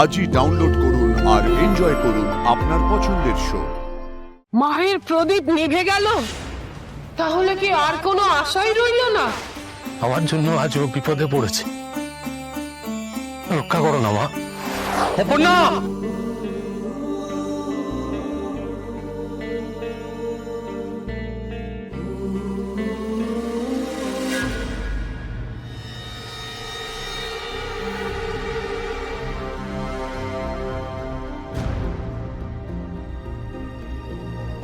আজই ডাউনলোড করুন আর এনজয় করুন আপনার পছন্দের শো। মায়ের প্রদীপ নিভে গেল, তাহলে কি আর কোনো আশাই রইল না? আমার জন্য আজ ও বিপদে পড়েছে, রক্ষা করো না মা। Aparna!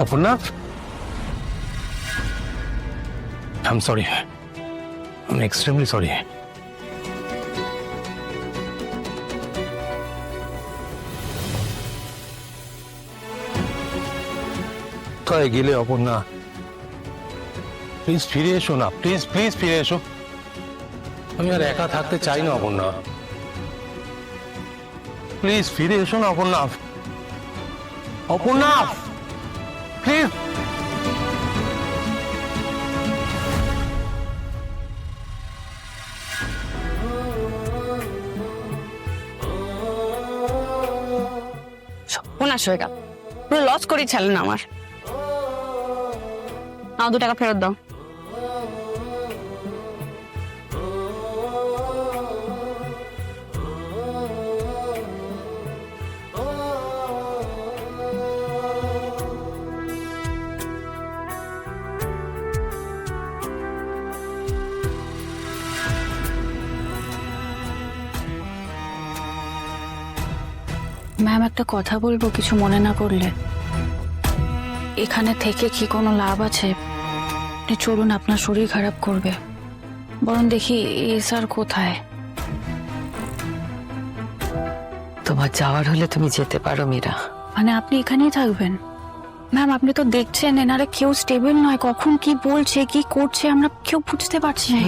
Aparna, I'm sorry. I'm extremely sorry. কোথায় গেলে অপর্ণা? প্লিজ ফিরে এসো না, প্লিজ প্লিজ ফিরে এসো। আমি আর একা থাকতে চাই না অপর্ণা, প্লিজ ফিরে এসো না অপর্ণা। অপর্ণা প্লিজ। সর্বনাশ হয়ে গেল, পুরো লস করে ছাড়লেন আমার। নাও 2 টাকা ফেরত দাও। ম্যাম, একটা কথা বলবো, কিছু মনে না করলে? এখানে থেকে কি কোনো লাভ আছে? আপনি চলুন, আপনার শরীর খারাপ করবে। বরং দেখি স্যার কোথায়। তোমার যাওয়ার হলে তুমি যেতে পারো মীরা। মানে আপনি এখানেই থাকবেন? ম্যাম, আপনি তো দেখছেন এনারা কেউ স্টেবল নয়, কখন কি বলছে কি করছে আমরা কেউ বুঝতে পারছি না।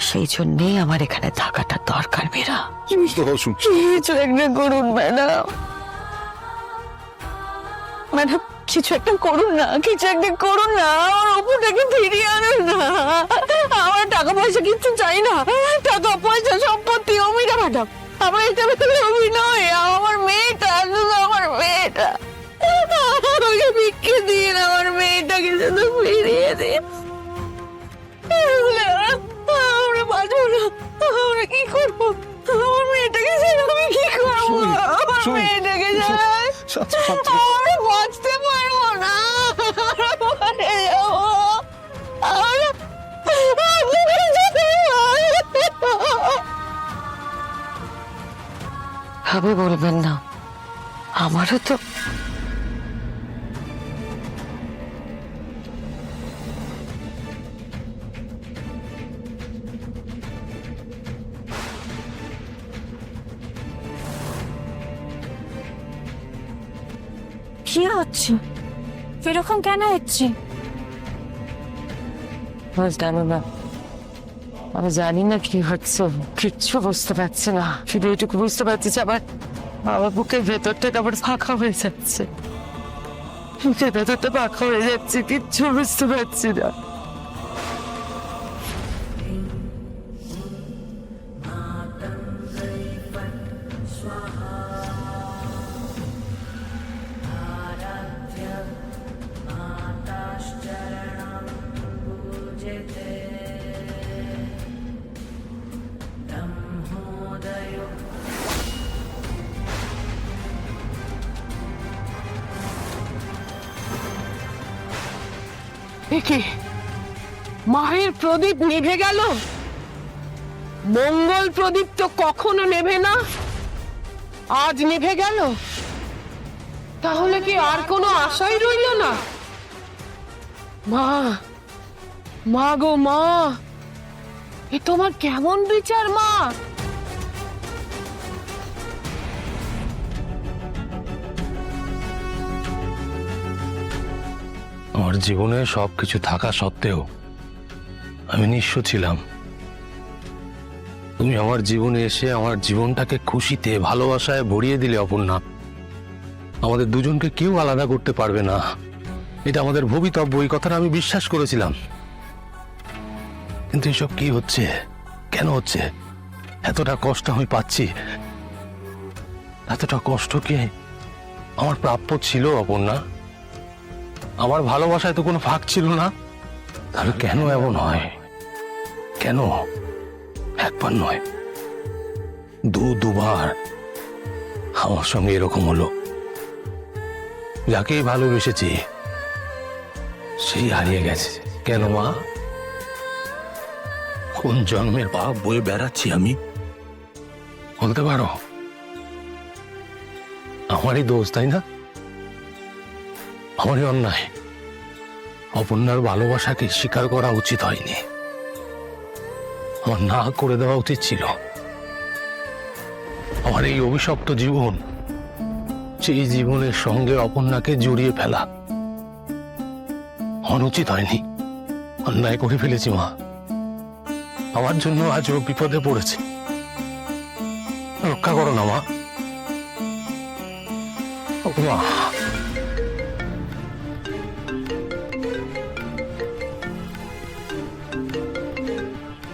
সেই জন্যেই আমার এখানে থাকাটা দরকার মীরা। কিছু একটা করুন ম্যাডাম, ম্যাডাম কিছু একটা করুন না, কিছু একটা করুন না, আমার অপুটাকে ফিরিয়ে আনুন না। আমার টাকা পয়সা কিচ্ছু চাই না, টাকা পয়সা সম্পত্তি অমিরা ম্যাডাম। আমার এটা ভেতরে অভিনয়, আমার মেয়েটা, আমার মেয়েটা, আমাকে ভিক্ষে দিন, আমার মেয়েটাকে শুধু ফিরিয়ে দিন। আমরা বাঁচবো না, আমরা কি করবো? আমার মেয়েটাকে ছেড়ে আমি কি করবো? আমার মেয়েটাকে ছেড়ে আমরা বাঁচতে পারবো না, আমরা মরে যাবো। ভাবে বলবেন না, আমারও তো কি হচ্ছে? এরকম কেন হচ্ছে? জানো না, আমি জানি না কি হচ্ছে, কিচ্ছু বুঝতে পারছি না। শুধু এটুকু বুঝতে পারছি যে আমার বুকের ভেতরটা আবার ফাঁকা হয়ে যাচ্ছে, বুকের ভেতরটা ফাঁকা হয়ে যাচ্ছে, কিচ্ছু বুঝতে পারছি না। একে মায়ের প্রদীপ নিভে গেল, মঙ্গল প্রদীপ তো কখনো নেভে না, আজ নিভে গেল, তাহলে কি আর কোনো আশাই রইল না? মা, মা গো মা, এ তোমার কেমন বিচার মা? আমার জীবনে সবকিছু থাকা সত্ত্বেও আমি নিঃস্ব ছিলাম। তুমি আমার জীবনে এসে আমার জীবনটাকে খুশিতে ভালোবাসায় ভরিয়ে দিলে অপর্ণা। আমাদের দুজনকে কেউ আলাদা করতে পারবে না, এটা আমাদের ভবিতব্য, এই কথাটা আমি বিশ্বাস করেছিলাম। কিন্তু এসব কি হচ্ছে, কেন হচ্ছে? এতটা কষ্ট আমি পাচ্ছি, এতটা কষ্ট কি আমার প্রাপ্য ছিল অপর্ণা? আমার ভালোবাসায় তো কোনো ফাঁক ছিল না, তাহলে কেন এমন হয়? কেন একবার নয়, দুবার আমার সঙ্গে এরকম হলো। যাকেই ভালোবেসেছি সেই হারিয়ে গেছে। কেন মা? কোন জন্মের পাপ বয়ে বেড়াচ্ছি আমি? বলতে পারো? আমারই দোষ, তাই না? আমারই অন্যায়। অপর্ণার ভালোবাসাকে স্বীকার করা উচিত হয়নি, আমার না করে দেওয়া উচিত ছিল। আমার এই অভিশপ্ত জীবন, সেই জীবনের সঙ্গে অপর্ণাকে জড়িয়ে ফেলা অনুচিত হয়নি। অন্যায় করে ফেলেছি মা, আমার জন্য আজ ও বিপদে পড়েছে। রক্ষা করো না মা। মা,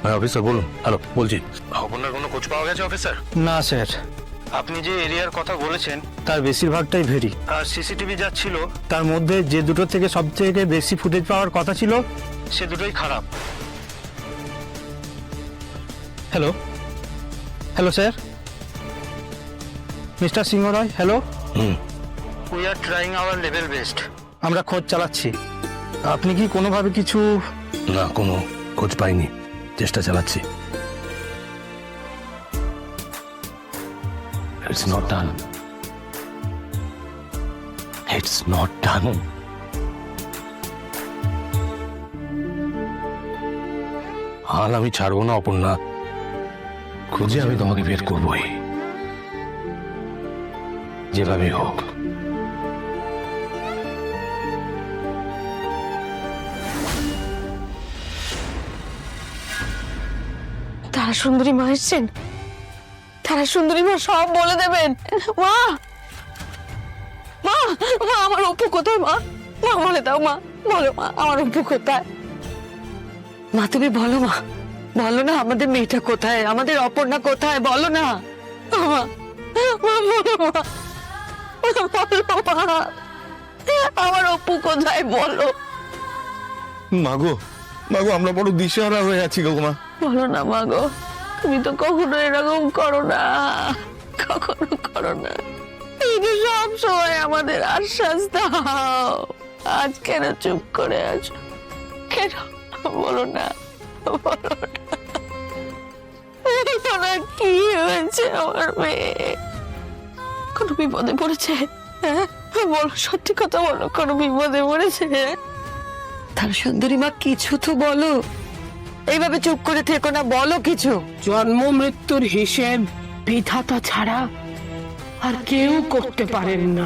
হ্যাঁ অফিসার বলুন। হ্যালো, বলছি অপর্ণার কোনো খোঁজ পাওয়া গেছে অফিসার? না স্যার, আপনি যে এরিয়ার কথা বলেছেন তার বেশিরভাগটাই ভেরি। আর সিসিটিভি যা ছিল তার মধ্যে যে দুটো থেকে সব থেকে বেশি ফুটেজ পাওয়ার কথা ছিল সে দুটোই খারাপ। Hello hello sir, mister Singha Roy, hello. We are trying our level best. আমরা খোঁজ চালাচ্ছি। আপনি কি কোনোভাবে কিছু? না, কোনো খোঁজ পাইনি, চেষ্টা চালাচ্ছি। It's not done. It's not done. হাল আমি ছাড়বো না অপর্ণা, খুঁজে আমি তোমাকে বের করবোই, যেভাবে হোক। তারা সুন্দরী মা এসছেন, তারা সুন্দরী মা সব বলে দেবেন। মা মা মা আমার অপু কোথায়? মা মা বলে দাও, মা বলো, মা আমার অপু কোথায়? মা তুমি বলো, মা বলো না, আমাদের মেয়েটা কোথায়, আমাদের অপর্ণা কোথায়, বলো না। মা মা বলো, মা বলো, মা আমার অপু কোথায় বলো। মাগো মাগো, আমরা বড় দিশেহারা হয়ে আছি গো মা। বলো না মা গো, তুমি তো কখনো এরকম করো না, কখনো করো না। এই যে সব সময় আমাদের আশ্বাস দাও, আজ কেন চুপ করে আছো? কেন বলো না, বলো না, কি হয়েছে আমার মেয়ে? কোনো বিপদে পড়েছে? হ্যাঁ বলো, সত্যি কথা বলো, কোনো বিপদে পড়েছে? তার সুন্দরী মা কিছু তো বলো, এইভাবে চুপ করে থেকো না, বলো কিছু। জন্ম মৃত্যুর হিসেব বিধাতা ছাড়া আর কেউ করতে পারেন না।